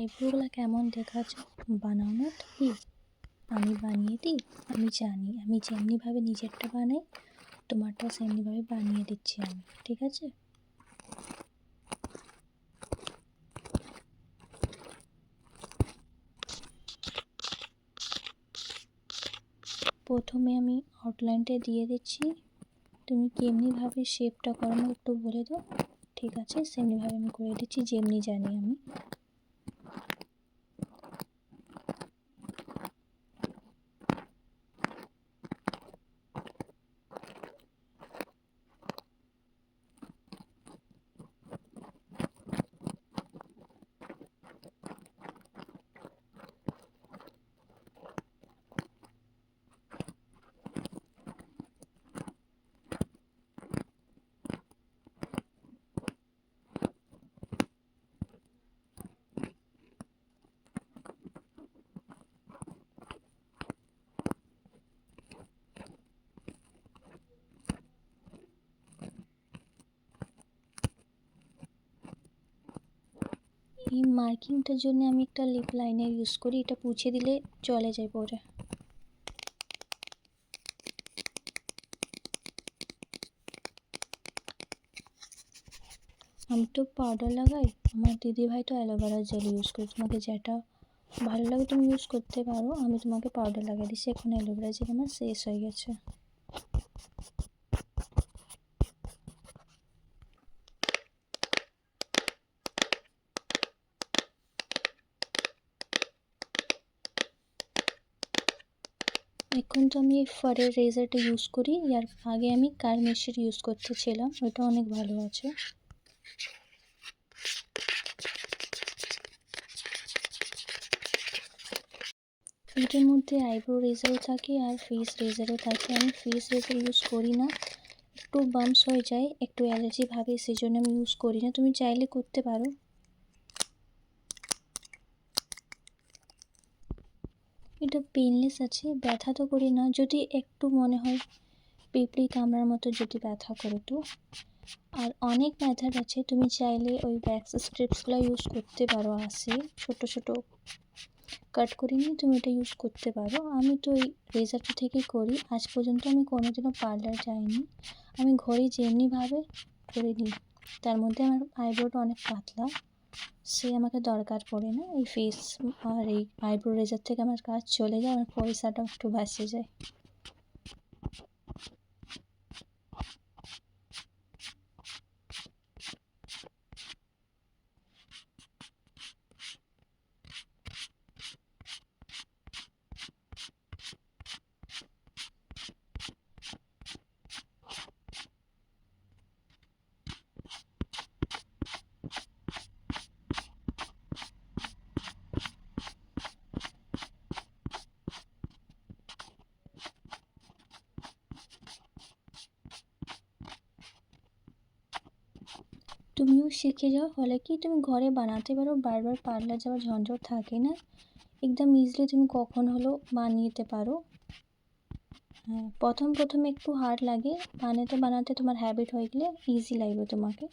আইব্রোগুলো কেমন দেখাচ্ছে বানাও না তুমি। আমি বানিয়ে দিই, আমি জানি, আমি যেমনিভাবে নিজেরটা বানাই তোমারটাও সেমনিভাবে বানিয়ে দিচ্ছি আমি, ঠিক আছে? প্রথমে আমি আউটলাইনটা দিয়ে দিচ্ছি, তুমি কেমনিভাবে শেপটা করো আমাকে একটু বলে দাও। ঠিক আছে, সেমনিভাবে আমি করে দিচ্ছি যেমনি জানি আমি। এই মার্কিংটার জন্য আমি একটা লিপ লাইনার ইউজ করি, এটা মুছে দিলে চলে যায় পরে। আমি তো পাউডার লাগাই, আমার দিদিভাই তো অ্যালোভেরা জেল ইউজ করে, তোমাকে যেটা ভালো লাগে তুমি ইউজ করতে পারো। আমি তোমাকে পাউডার লাগিয়ে দিচ্ছি, এখন অ্যালোভেরা জেল আমার শেষ হয়ে গেছে। এখন তো আমি এই ফারের রেজারটা ইউজ করি, ইয়ার আগে আমি কারমেশের ইউজ করতেছিলাম, ওটা অনেক ভালো আছে। এটার মধ্যে আইব্রো রেজারও থাকে আর ফেস রেজারও থাকে। আমি ফেস রেজার ইউজ করি না, একটু বাম্পস হয়ে যায়, একটু অ্যালার্জি ভাবে, সেই জন্য আমি ইউজ করি না। তুমি চাইলে করতে পারো। এটা পেনলেস আছে, ব্যথা তো করি না, যদি একটু মনে হয় পিঁপড়ি কামড়ার মতো যদি ব্যথা করে তো। আর অনেক মেথড আছে, তুমি চাইলে ওই ভ্যাক্স স্ট্রিপসগুলো ইউজ করতে পারো, আসে ছোটো ছোটো কাট করে নিয়ে তুমি এটা ইউজ করতে পারো। আমি তো এই রেজারটা থেকেই করি, আজ পর্যন্ত আমি কোনোদিনও পার্লার যাইনি, আমি ঘরে যেমনিভাবে করে নিই। তার মধ্যে আমার আইব্রোটা অনেক পাতলা, সে আমাকে দরকার পড়ে না এই ফেস আর এই আইব্রো রেজার থেকে, আমার কাজ চলে যায়, আমার পয়সাটাও একটু বাঁচে যায়। তুমিও শিখে যাও, ফলে কি তুমি ঘরে বানাতে পারো, বারবার পার্লার যাওয়ার ঝঞ্ঝট থাকে না, একদম ইজিলি তুমি কখন হলো বানিয়ে নিতে পারো। হ্যাঁ, প্রথম প্রথম একটু হার্ড লাগে, বানাতে বানাতে তোমার হ্যাবিট হয়ে গেলে ইজি লাগবে তোমাকে।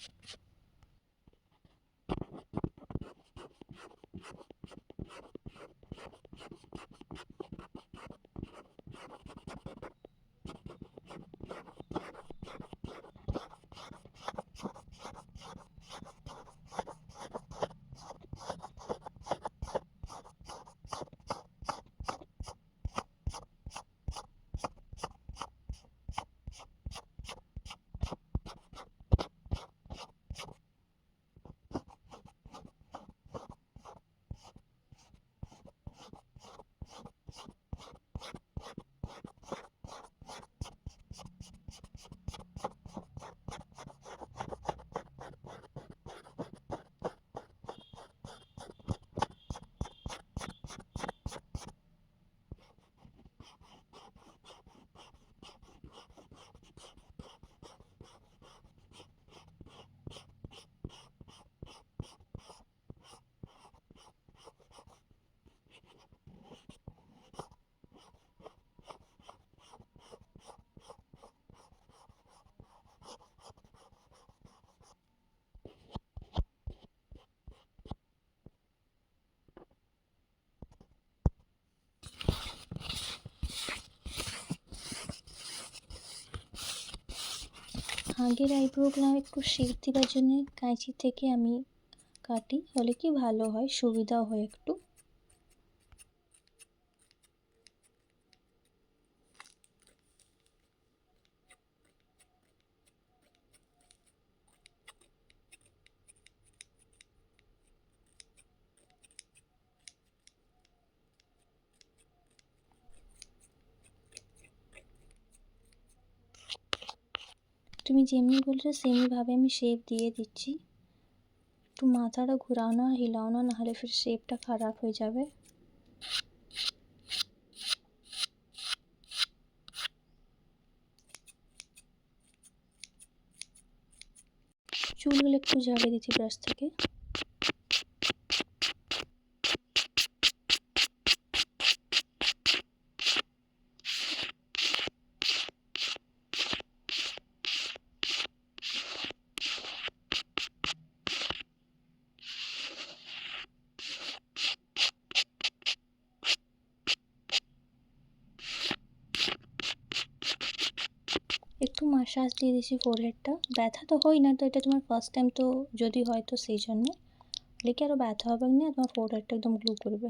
আগের আইব্রোগুলো একটু শেপ দেওয়ার জন্য কাঁচি থেকে আমি কাটি, হলে কি ভালো হয়, সুবিধাও হয় একটু। তুমি যেমনি বলছো সেমনিভাবে আমি শেপ দিয়ে দিচ্ছি। একটু মাথাটা ঘুরাও না, হিলাও না, নাহলে ফির শেপটা খারাপ হয়ে যাবে। চুলগুলো একটু ঝাড়িয়ে দিচ্ছি ব্রাশ থেকে। একটু মাসাজ দিয়ে দিচ্ছি ফোরহেডটা। ব্যথা তো হয় না, তো এটা তোমার ফার্স্ট টাইম, তো যদি হয় তো সেই জন্যে, লিখে আরও ব্যথা হবে না, তোমার ফোরহেডটা একদম গ্লো করবে।